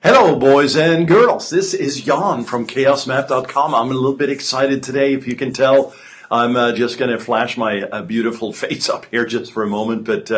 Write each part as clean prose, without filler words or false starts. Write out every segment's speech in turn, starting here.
Hello, boys and girls. This is Jan from chaosmap.com. I'm a little bit excited today. If you can tell, I'm just going to flash my beautiful face up here just for a moment. But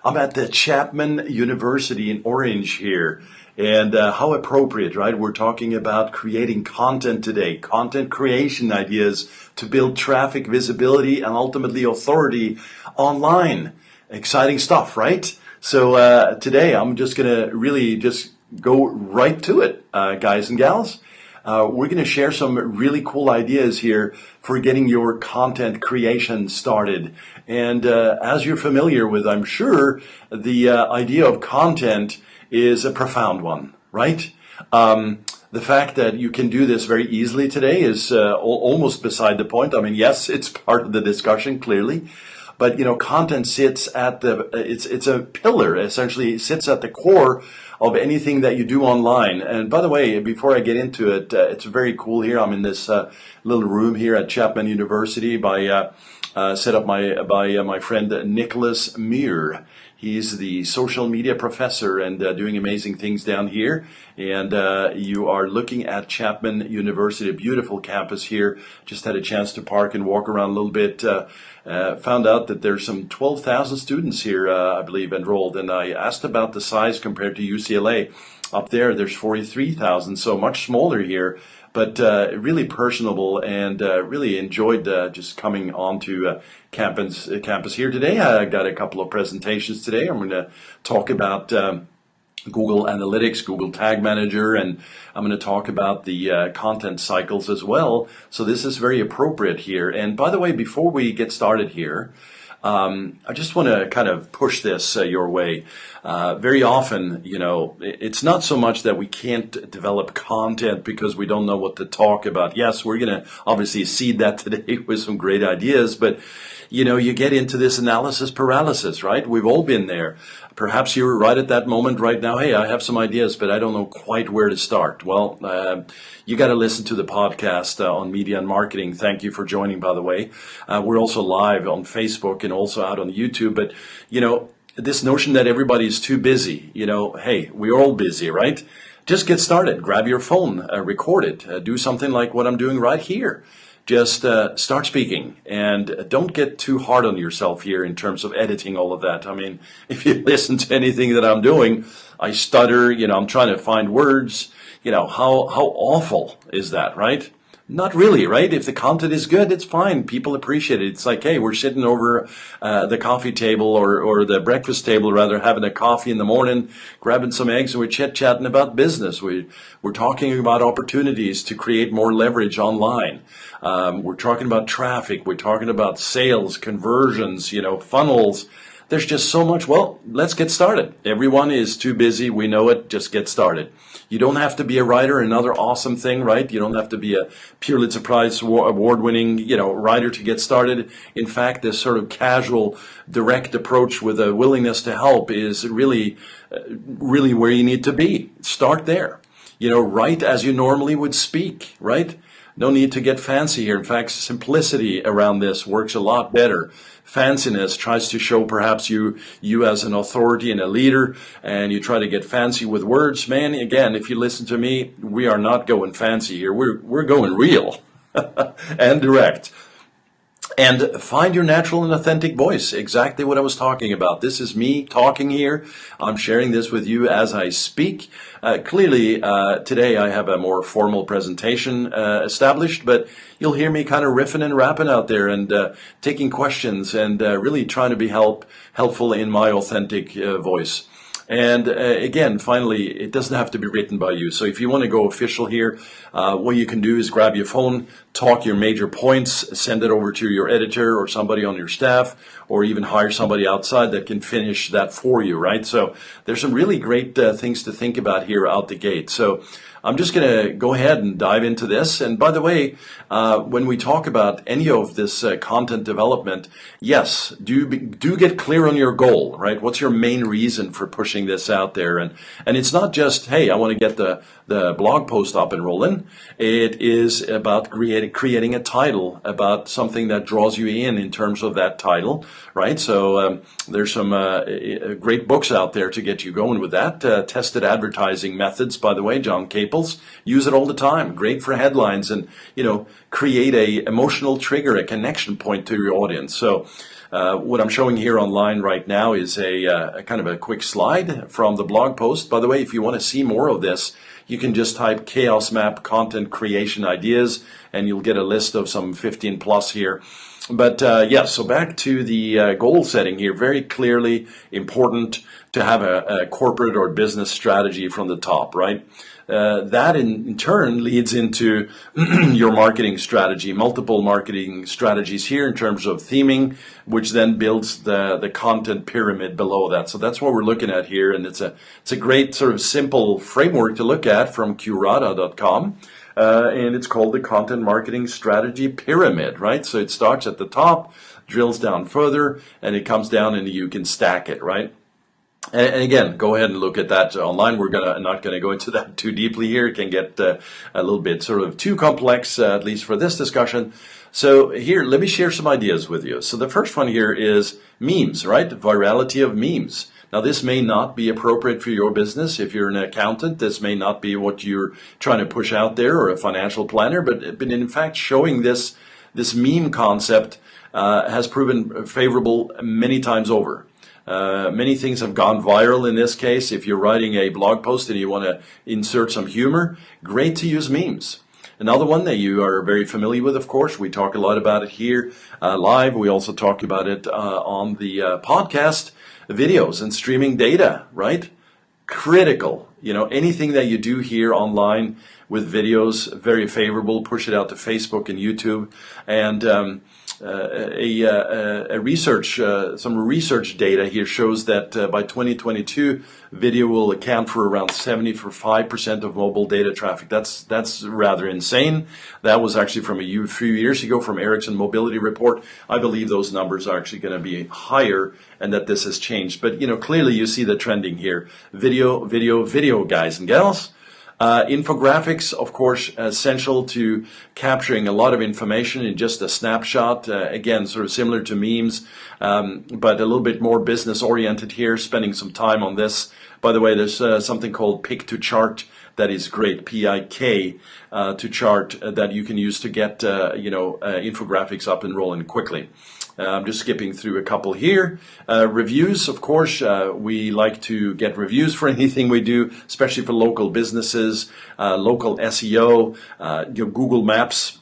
I'm at the Chapman University in Orange here. And how appropriate, right? We're talking about creating content today, content creation ideas to build traffic, visibility, and ultimately authority online. Exciting stuff, right? So today I'm just going to really just go right to it, guys and gals. We're going to share some really cool ideas here for getting your content creation started. And as you're familiar with, I'm sure, the idea of content is a profound one, right? The fact that you can do this very easily today is almost beside the point. I mean, yes, it's part of the discussion, clearly. But, content sits at it's a pillar, essentially. It sits at the core of anything that you do online. And by the way, before I get into it, it's very cool here. I'm in this little room here at Chapman University set up by my friend Nicholas Muir. He's the social media professor and doing amazing things down here. And you are looking at Chapman University, a beautiful campus here. Just had a chance to park and walk around a little bit. Found out that there's some 12,000 students here, I believe, enrolled. And I asked about the size compared to UCLA. Up there's 43,000, so much smaller here. But really personable, and really enjoyed just coming onto campus here today. I got a couple of presentations today. I'm going to talk about Google Analytics, Google Tag Manager, and I'm going to talk about the content cycles as well. So this is very appropriate here. And by the way, before we get started here, I just want to kind of push this your way. Very often, it's not so much that we can't develop content because we don't know what to talk about. Yes, we're going to obviously seed that today with some great ideas, but you get into this analysis paralysis, right? We've all been there. Perhaps you're right at that moment right now. Hey, I have some ideas, but I don't know quite where to start. Well, you got to listen to the podcast on media and marketing. Thank you for joining, by the way. We're also live on Facebook and also out on YouTube. But, this notion that everybody's too busy, hey, we're all busy, right? Just get started. Grab your phone, record it, do something like what I'm doing right here. Just start speaking, and don't get too hard on yourself here in terms of editing all of that. I mean, if you listen to anything that I'm doing, I stutter, I'm trying to find words. How awful is that, right? Not really, right? If the content is good, it's fine. People appreciate it. It's like, hey, we're sitting over the coffee table or the breakfast table, rather, having a coffee in the morning, grabbing some eggs, and we're chit-chatting about business. We're talking about opportunities to create more leverage online. We're talking about traffic. We're talking about sales, conversions, funnels. There's just so much. Well, let's get started. Everyone is too busy. We know it. Just get started. You don't have to be a writer. Another awesome thing, right? You don't have to be a Pulitzer Prize award-winning, writer to get started. In fact, this sort of casual, direct approach with a willingness to help is really, really where you need to be. Start there. Write as you normally would speak, right? No need to get fancy here. In fact, simplicity around this works a lot better. Fanciness tries to show perhaps you as an authority and a leader, and you try to get fancy with words. Man, again, if you listen to me, we are not going fancy here. We're going real and direct. And find your natural and authentic voice. Exactly what I was talking about. This is me talking here. I'm sharing this with you as I speak. Clearly, today I have a more formal presentation established, but you'll hear me kind of riffing and rapping out there and taking questions and really trying to be helpful in my authentic voice. And again, finally, it doesn't have to be written by you. So if you want to go official here, what you can do is grab your phone, talk your major points, send it over to your editor or somebody on your staff, or even hire somebody outside that can finish that for you, right? So there's some really great things to think about here out the gate. So I'm just going to go ahead and dive into this. And by the way, when we talk about any of this content development, yes, do get clear on your goal, right? What's your main reason for pushing pushing this out there. And it's not just, hey, I want to get the blog post up and rolling. It is about creating a title, about something that draws you in terms of that title, right? So there's some great books out there to get you going with that. Tested advertising methods, by the way, John Caples, use it all the time. Great for headlines and, create a emotional trigger, a connection point to your audience. So what I'm showing here online right now is a kind of a quick slide from the blog post. By the way, if you want to see more of this, you can just type Chaos Map content creation ideas and you'll get a list of some 15 plus here. But so back to the goal setting here. Very clearly important to have a corporate or business strategy from the top, right? That in turn leads into your marketing strategy, multiple marketing strategies here in terms of theming, which then builds the content pyramid below that. So that's what we're looking at here, and it's a great sort of simple framework to look at from curata.com. And it's called the Content Marketing Strategy Pyramid, right? So it starts at the top, drills down further, and it comes down and you can stack it, right? And again, go ahead and look at that online. We're not gonna go into that too deeply here. It can get a little bit sort of too complex, at least for this discussion. So here, let me share some ideas with you. So the first one here is memes, right? Virality of memes. Now, this may not be appropriate for your business. If you're an accountant, this may not be what you're trying to push out there, or a financial planner, but in fact, showing this meme concept has proven favorable many times over. Many things have gone viral in this case. If you're writing a blog post and you want to insert some humor, great to use memes. Another one that you are very familiar with, of course, we talk a lot about it here live. We also talk about it on the podcast, videos and streaming data, right? Critical. Anything that you do here online with videos, very favorable. Push it out to Facebook and YouTube. And some research data here shows that by 2022, video will account for around 75% of mobile data traffic. That's rather insane. That was actually from a few years ago from Ericsson Mobility Report. I believe those numbers are actually going to be higher, and that this has changed. But clearly you see the trending here. Video, guys and gals. Infographics, of course, essential to capturing a lot of information in just a snapshot. Again, sort of similar to memes, but a little bit more business oriented here, spending some time on this. By the way, there's something called Pick to Chart that is great, PIK to chart, that you can use to get infographics up and rolling quickly. I'm just skipping through a couple here. Reviews, of course, we like to get reviews for anything we do, especially for local businesses, local SEO, Google Maps.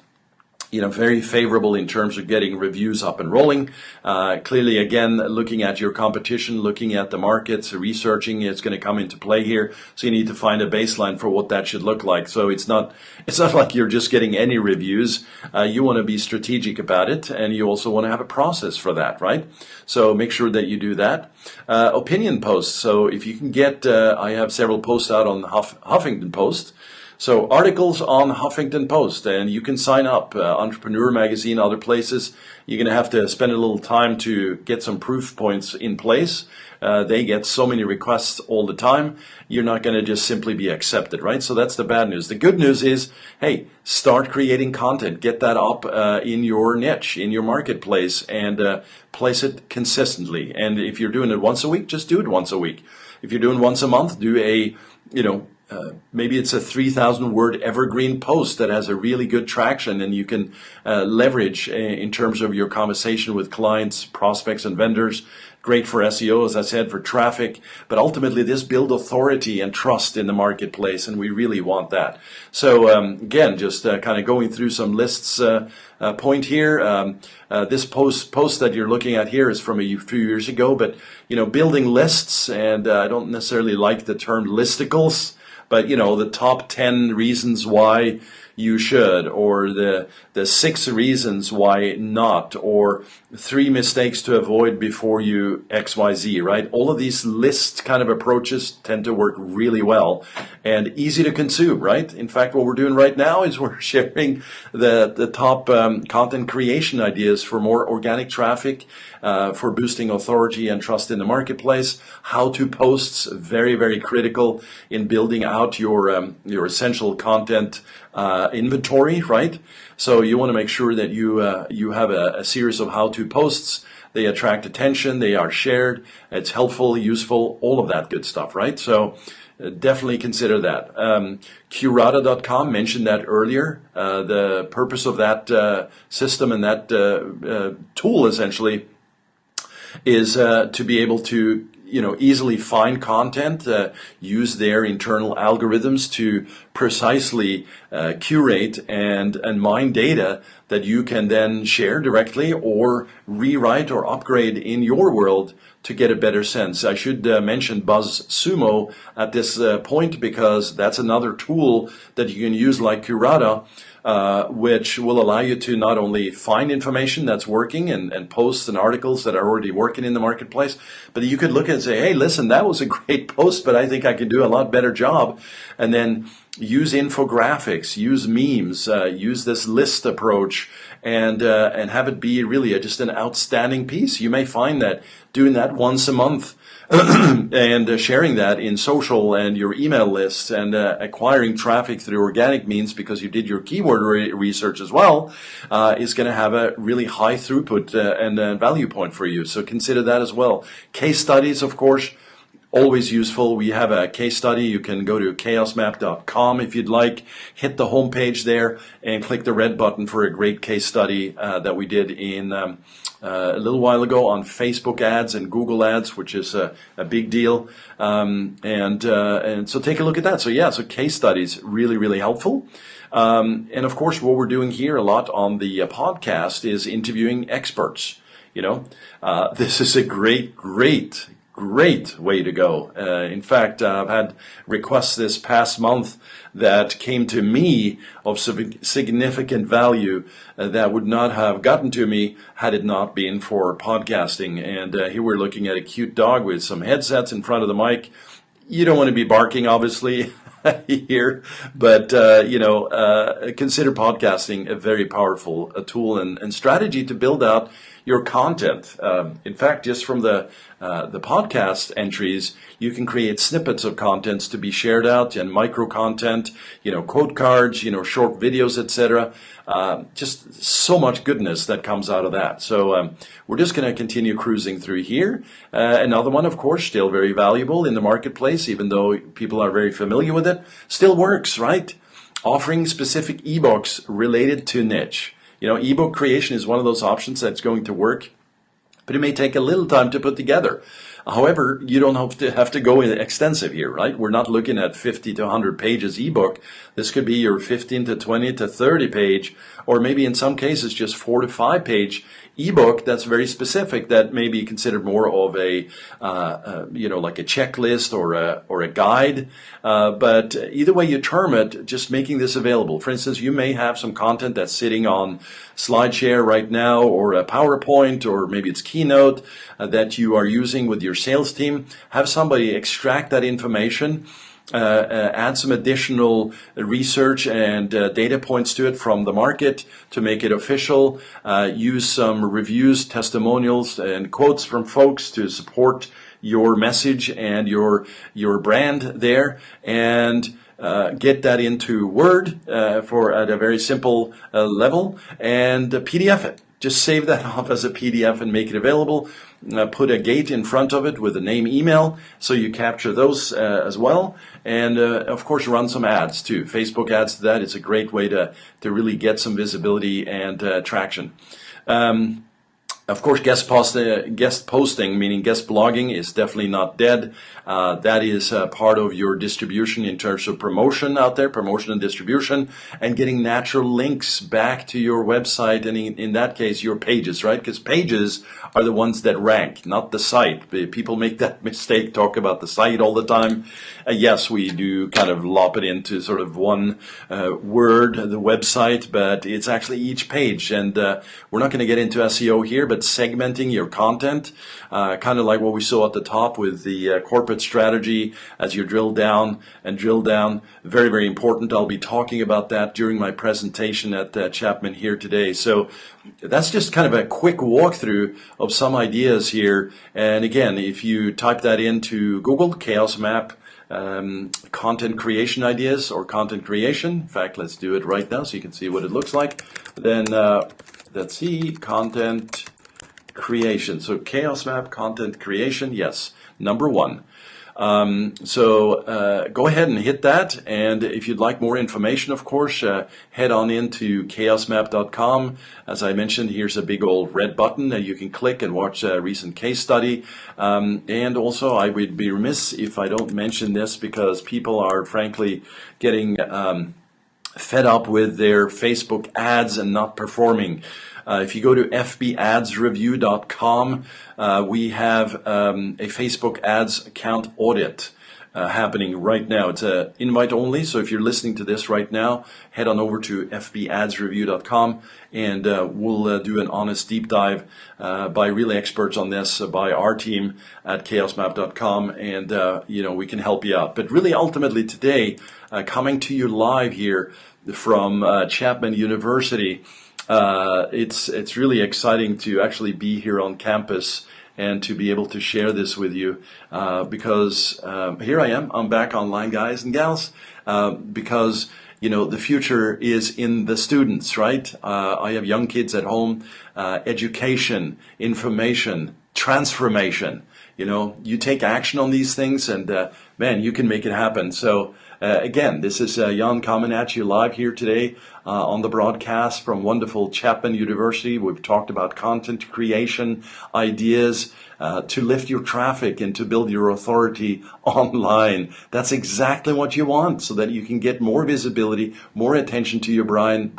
Very favorable in terms of getting reviews up and rolling. Clearly, again, looking at your competition, looking at the markets, researching, it's going to come into play here. So you need to find a baseline for what that should look like. So it's not like you're just getting any reviews. You want to be strategic about it, and you also want to have a process for that, right? So make sure that you do that. Opinion posts. So if you can get, I have several posts out on the Huffington Post. So articles on Huffington Post, and you can sign up, Entrepreneur Magazine, other places. You're going to have to spend a little time to get some proof points in place. They get so many requests all the time. You're not going to just simply be accepted, right? So that's the bad news. The good news is, hey, start creating content. Get that up in your niche, in your marketplace, and place it consistently. And if you're doing it once a week, just do it once a week. If you're doing once a month, do a, maybe it's a 3,000 word evergreen post that has a really good traction, and you can leverage in terms of your conversation with clients, prospects, and vendors. Great for SEO, as I said, for traffic, but ultimately this builds authority and trust in the marketplace, and we really want that. So again, just kind of going through some lists point here. This post that you're looking at here is from a few years ago, but building lists, and I don't necessarily like the term listicles, but the top 10 reasons why you should, or the 6 reasons why not, or 3 mistakes to avoid before you XYZ, right? All of these list kind of approaches tend to work really well and easy to consume, right? In fact, what we're doing right now is we're sharing the top content creation ideas for more organic traffic, for boosting authority and trust in the marketplace. How-to posts, very, very critical in building out your essential content inventory, right? So you want to make sure that you have a series of how-to posts. They attract attention, they are shared, it's helpful, useful, all of that good stuff, right? So definitely consider that. Curata.com, mentioned that earlier. The purpose of that system and that tool essentially is to be able to easily find content, use their internal algorithms to precisely curate and mine data that you can then share directly or rewrite or upgrade in your world to get a better sense. I should mention BuzzSumo at this point, because that's another tool that you can use like Curata, which will allow you to not only find information that's working and posts and articles that are already working in the marketplace, but you could look at it and say, hey, listen, that was a great post, but I think I could do a lot better job. And then use infographics, use memes, use this list approach, and have it be really just an outstanding piece. You may find that doing that once a month and sharing that in social and your email lists and acquiring traffic through organic means because you did your keyword research as well is going to have a really high throughput and value point for you. So consider that as well. Case studies, of course, always useful. We have a case study. You can go to chaosmap.com if you'd like, hit the homepage there and click the red button for a great case study that we did in a little while ago on Facebook ads and Google ads, which is a big deal. And so take a look at that. So case studies, really, really helpful. And of course, what we're doing here a lot on the podcast is interviewing experts. This is a great way to go. In fact, I've had requests this past month that came to me of significant value that would not have gotten to me had it not been for podcasting. And here we're looking at a cute dog with some headsets in front of the mic. You don't want to be barking, obviously, here, but consider podcasting a very powerful tool and strategy to build out your content. In fact, just from the podcast entries, you can create snippets of contents to be shared out and micro content, quote cards, short videos, etc. Just so much goodness that comes out of that. So we're just going to continue cruising through here. Another one, of course, still very valuable in the marketplace, even though people are very familiar with it, still works, right? Offering specific ebooks related to niche. Ebook creation is one of those options that's going to work, but it may take a little time to put together. However, you don't have to go extensive here, right? We're not looking at 50 to 100 pages ebook. This could be your 15 to 20 to 30 page, or maybe in some cases just 4 to 5 page ebook that's very specific, that may be considered more of a like a checklist or a guide. But either way you term it, just making this available. For instance, you may have some content that's sitting on SlideShare right now, or a PowerPoint, or maybe it's Keynote that you are using with your sales team. Have somebody extract that information, add some additional research and data points to it from the market to make it official. Use some reviews, testimonials, and quotes from folks to support your message and your brand there, and get that into Word at a very simple level, and PDF it. Just save that off as a PDF and make it available. Put a gate in front of it with a name, email, so you capture those as well. And of course, run some ads too. Facebook ads to that is a great way to really get some visibility and traction. Of course, guest posting, meaning guest blogging, is definitely not dead. That is part of your distribution in terms of promotion out there, promotion and distribution, and getting natural links back to your website, and in that case, your pages, right? Because pages are the ones that rank, not the site. People make that mistake, talk about the site all the time. Yes, we do kind of lop it into sort of one word, the website, but it's actually each page. And we're not going to get into SEO here, but segmenting your content, kind of like what we saw at the top with the corporate strategy, as you drill down and drill down, very, very important. I'll be talking about that during my presentation at Chapman here today. So that's just kind of a quick walkthrough of some ideas here. And again, if you type that into Google, Chaos Map, content creation ideas or content creation. In fact, let's do it right now so you can see what it looks like. Then let's see, content creation. So Chaos Map, content creation, yes, number one. So go ahead and hit that, and if you'd like more information, of course, head on into chaosmap.com. As I mentioned, here's a big old red button that you can click and watch a recent case study. And also, I would be remiss if I don't mention this, because people are frankly getting fed up with their Facebook ads and not performing. If you go to fbadsreview.com, we have a Facebook ads account audit happening right now. It's an invite only, so if you're listening to this right now, head on over to fbadsreview.com, and we'll do an honest deep dive by really experts on this, by our team at chaosmap.com, and we can help you out. But really, ultimately today, coming to you live here from Chapman University, it's really exciting to actually be here on campus and to be able to share this with you, because here I am. I'm back online, guys and gals, because the future is in the students, right? I have young kids at home. Education, information, transformation. You take action on these things, and man, you can make it happen. So again, this is Jan coming at you live here today on the broadcast from wonderful Chapman University. We've talked about content creation ideas to lift your traffic and to build your authority online. That's exactly what you want, so that you can get more visibility, more attention to your brand,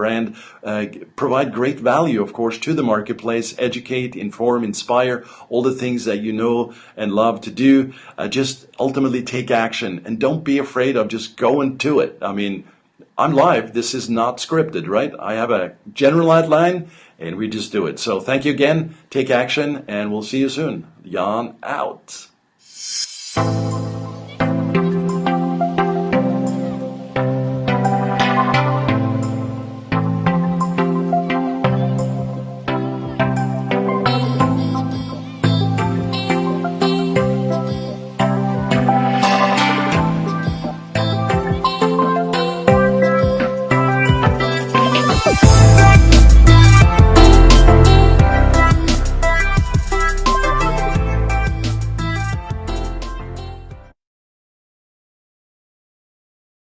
provide great value, of course, to the marketplace, educate, inform, inspire, all the things that you know and love to do. Just ultimately take action, and don't be afraid of just going to it. I mean, I'm live. This is not scripted, right? I have a general outline, and we just do it. So thank you again. Take action, and we'll see you soon. Jan out.